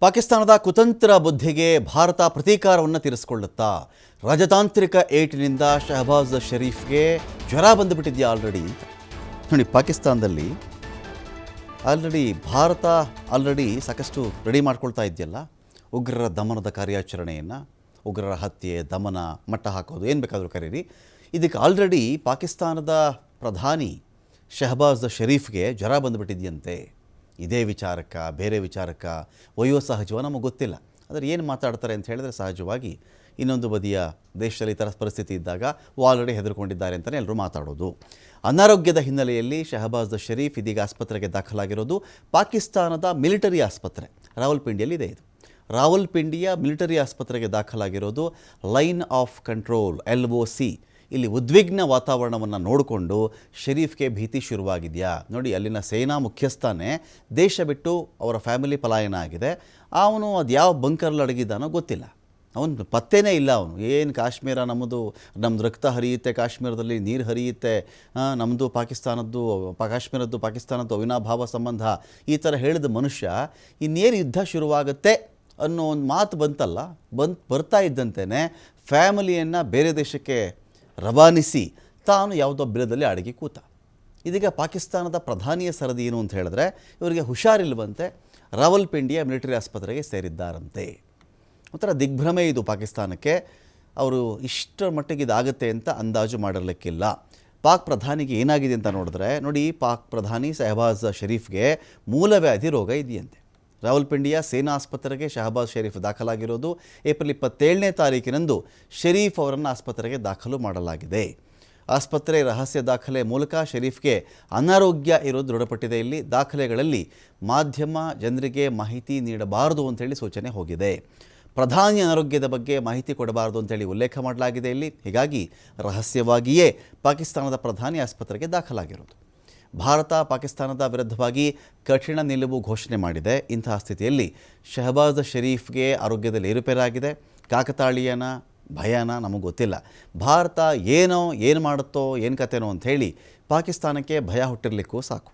ಪಾಕಿಸ್ತಾನದ ಕುತಂತ್ರ ಬುದ್ಧಿಗೆ ಭಾರತ ಪ್ರತೀಕಾರವನ್ನು ತೀರಿಸಿಕೊಳ್ಳುತ್ತಾ ರಾಜತಾಂತ್ರಿಕ ಏಟಿನಿಂದ ಶಹಬಾಜ್ ಶರೀಫ್ಗೆ ಜ್ವರ ಬಂದುಬಿಟ್ಟಿದೆಯಾ ಆಲ್ರೆಡಿ ಅಂತ ನೋಡಿ. ಪಾಕಿಸ್ತಾನದಲ್ಲಿ ಭಾರತ ಆಲ್ರೆಡಿ ಸಾಕಷ್ಟು ರೆಡಿ ಮಾಡ್ಕೊಳ್ತಾ ಇದೆಯಲ್ಲ ಉಗ್ರರ ದಮನದ ಕಾರ್ಯಾಚರಣೆಯನ್ನು, ಉಗ್ರರ ಹತ್ಯೆ, ದಮನ, ಮಟ್ಟ ಹಾಕೋದು, ಏನು ಬೇಕಾದರೂ ಕರೀರಿ. ಇದಕ್ಕೆ ಆಲ್ರೆಡಿ ಪಾಕಿಸ್ತಾನದ ಪ್ರಧಾನಿ ಶಹಬಾಜ್ ಶರೀಫ್ಗೆ ಜ್ವರ ಬಂದುಬಿಟ್ಟಿದೆಯಂತೆ. ಇದೇ ವಿಚಾರಕ್ಕೆ ಬೇರೆ ವಿಚಾರಕ್ಕೆ ಒಯ್ಯೋ ಸಹಜವ ನಮಗೆ ಗೊತ್ತಿಲ್ಲ. ಆದರೆ ಏನು ಮಾತಾಡ್ತಾರೆ ಅಂತ ಹೇಳಿದ್ರೆ ಸಹಜವಾಗಿ ಇನ್ನೊಂದು ಬದಿಯ ದೇಶದಲ್ಲಿ ಈ ಥರ ಪರಿಸ್ಥಿತಿ ಇದ್ದಾಗ ಆಲ್ರೆಡಿ ಹೆದರ್ಕೊಂಡಿದ್ದಾರೆ ಅಂತಲೇ ಎಲ್ಲರೂ ಮಾತಾಡೋದು. ಅನಾರೋಗ್ಯದ ಹಿನ್ನೆಲೆಯಲ್ಲಿ ಶಹಬಾಜ್ ಶರೀಫ್ ಇದೀಗ ಆಸ್ಪತ್ರೆಗೆ ದಾಖಲಾಗಿರೋದು ಪಾಕಿಸ್ತಾನದ ಮಿಲಿಟರಿ ಆಸ್ಪತ್ರೆ ರಾವಲ್ಪಿಂಡಿಯಲ್ಲಿ ಇದೆ. ಇದು ರಾವಲ್ಪಿಂಡಿಯ ಮಿಲಿಟರಿ ಆಸ್ಪತ್ರೆಗೆ ದಾಖಲಾಗಿರೋದು ಲೈನ್ ಆಫ್ ಕಂಟ್ರೋಲ್ LOC. ಇಲ್ಲಿ ಉದ್ವಿಗ್ನ ವಾತಾವರಣವನ್ನು ನೋಡಿಕೊಂಡು ಶರೀಫ್ಗೆ ಭೀತಿ ಶುರುವಾಗಿದೆಯಾ ನೋಡಿ. ಅಲ್ಲಿನ ಸೇನಾ ಮುಖ್ಯಸ್ಥನೇ ದೇಶ ಬಿಟ್ಟು ಅವರ ಫ್ಯಾಮಿಲಿ ಪಲಾಯನ ಆಗಿದೆ. ಅವನು ಅದು ಯಾವ ಬಂಕರಲ್ಲಿ ಅಡಗಿದ್ದಾನೋ ಗೊತ್ತಿಲ್ಲ. ಅವನು ಪತ್ತೇನೇ ಇಲ್ಲ. ಅವನು ಏನು ಕಾಶ್ಮೀರ ನಮ್ಮದು ರಕ್ತ ಹರಿಯುತ್ತೆ, ಕಾಶ್ಮೀರದಲ್ಲಿ ನೀರು ಹರಿಯುತ್ತೆ, ನಮ್ಮದು ಕಾಶ್ಮೀರದ್ದು ಪಾಕಿಸ್ತಾನದ್ದು ಅವಿನಾಭಾವ ಸಂಬಂಧ, ಈ ಥರ ಹೇಳಿದ ಮನುಷ್ಯ ಇನ್ನೇನು ಯುದ್ಧ ಶುರುವಾಗುತ್ತೆ ಅನ್ನೋ ಒಂದು ಮಾತು ಬಂತಲ್ಲ, ಬರ್ತಾ ಇದ್ದಂತೆಯೇ ಫ್ಯಾಮಿಲಿಯನ್ನು ಬೇರೆ ದೇಶಕ್ಕೆ ರವಾನಿಸಿ ತಾನು ಯಾವುದೋ ಬಿಲದಲ್ಲಿ ಅಡಗಿ ಕೂತ. ಇದೀಗ ಪಾಕಿಸ್ತಾನದ ಪ್ರಧಾನಿಯ ಸರದಿ ಏನು ಅಂತ ಹೇಳಿದ್ರೆ ಇವರಿಗೆ ಹುಷಾರಿಲ್ವಂತೆ, ರಾವಲ್ಪಿಂಡಿಯ ಮಿಲಿಟರಿ ಆಸ್ಪತ್ರೆಗೆ ಸೇರಿದ್ದಾರಂತೆ. ಒಂಥರ ದಿಗ್ಭ್ರಮೆ ಇದು ಪಾಕಿಸ್ತಾನಕ್ಕೆ. ಅವರು ಇಷ್ಟರ ಮಟ್ಟಿಗೆ ಇದಾಗುತ್ತೆ ಅಂತ ಅಂದಾಜು ಮಾಡಿರಲಿಕ್ಕಿಲ್ಲ. ಪಾಕ್ ಪ್ರಧಾನಿಗೆ ಏನಾಗಿದೆ ಅಂತ ನೋಡಿದ್ರೆ ನೋಡಿ, ಪಾಕ್ ಪ್ರಧಾನಿ ಶಹಬಾಜ್ ಶರೀಫ್ಗೆ ಮೂಲವ್ಯಾಧಿ ರೋಗ ಇದೆಯಂತೆ. ರಾವಲ್ಪಿಂಡಿಯ ಸೇನಾ ಆಸ್ಪತ್ರೆಗೆ ಶಹಬಾಜ್ ಶರೀಫ್ ದಾಖಲಾಗಿರೋದು. ಏಪ್ರಿಲ್ 27ನೇ ತಾರೀಕಿನಂದು ಶರೀಫ್ ಅವರನ್ನು ಆಸ್ಪತ್ರೆಗೆ ದಾಖಲು ಮಾಡಲಾಗಿದೆ. ಆಸ್ಪತ್ರೆ ರಹಸ್ಯ ದಾಖಲೆ ಮೂಲಕ ಶರೀಫ್ಗೆ ಅನಾರೋಗ್ಯ ಇರೋದು ದೃಢಪಟ್ಟಿದೆ. ಇಲ್ಲಿ ದಾಖಲೆಗಳಲ್ಲಿ ಮಾಧ್ಯಮ ಜನರಿಗೆ ಮಾಹಿತಿ ನೀಡಬಾರದು ಅಂತೇಳಿ ಸೂಚನೆ ಹೋಗಿದೆ. ಪ್ರಧಾನಿ ಅನಾರೋಗ್ಯದ ಬಗ್ಗೆ ಮಾಹಿತಿ ಕೊಡಬಾರದು ಅಂತೇಳಿ ಉಲ್ಲೇಖ ಮಾಡಲಾಗಿದೆ ಇಲ್ಲಿ. ಹೀಗಾಗಿ ರಹಸ್ಯವಾಗಿಯೇ ಪಾಕಿಸ್ತಾನದ ಪ್ರಧಾನಿ ಆಸ್ಪತ್ರೆಗೆ ದಾಖಲಾಗಿರೋದು. ಭಾರತ ಪಾಕಿಸ್ತಾನದ ವಿರುದ್ಧವಾಗಿ ಕಠಿಣ ನಿಲುವು ಘೋಷಣೆ ಮಾಡಿದೆ. ಇಂತಹ ಸ್ಥಿತಿಯಲ್ಲಿ ಶಹಬಾಜ್ ಶರೀಫ್ಗೆ ಆರೋಗ್ಯದಲ್ಲಿ ಏರುಪೇರಾಗಿದೆ. ಕಾಕತಾಳೀಯನ ಭಯನ ನಮಗೆ ಗೊತ್ತಿಲ್ಲ. ಭಾರತ ಏನು ಮಾಡುತ್ತೋ ಏನು ಕತೆನೋ ಅಂಥೇಳಿ ಪಾಕಿಸ್ತಾನಕ್ಕೆ ಭಯ ಹುಟ್ಟಿರಲಿಕ್ಕೂ ಸಾಕು.